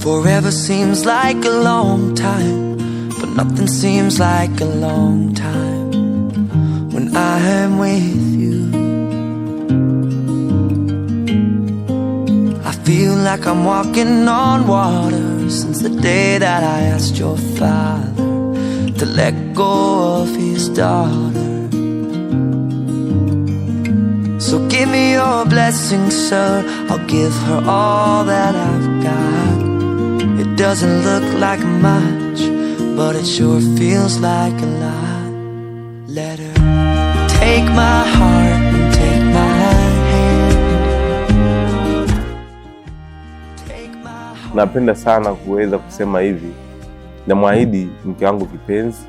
Forever seems like a long time, but nothing seems like a long time when I am with you. I feel like I'm walking on water since the day that I asked your father to let go of his daughter. So give me your blessing, sir, I'll give her all that I've got. It doesn't look like much, but it sure feels like a lot. Let her take my heart and take my hand. Take my heart. Napenda sana kuweza kusema hivi. Namwahidi mke wangu kipenzi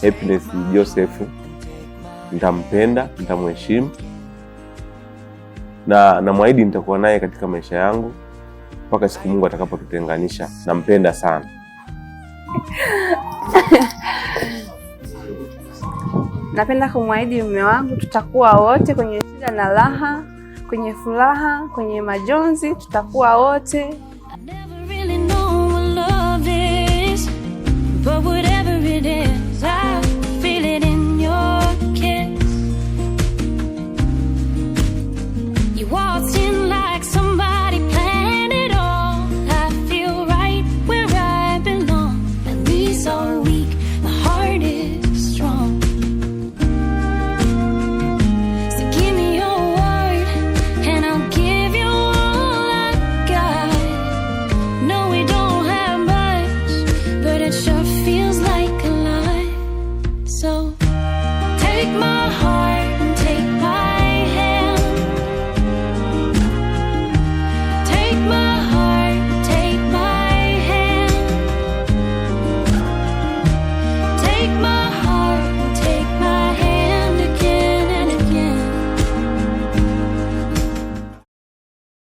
Happiness Joseph, nitampenda, nitamheshimu, na namwahidi nitakuwa naye katika maisha yangu mpaka siku Mungu atakapotutenganisha. Nampenda sana. Napenda kumwahidi mume wangu tutakuwa wote kwenye shida na raha, kwenye furaha, kwenye majonzi, tutakuwa wote. But whatever it is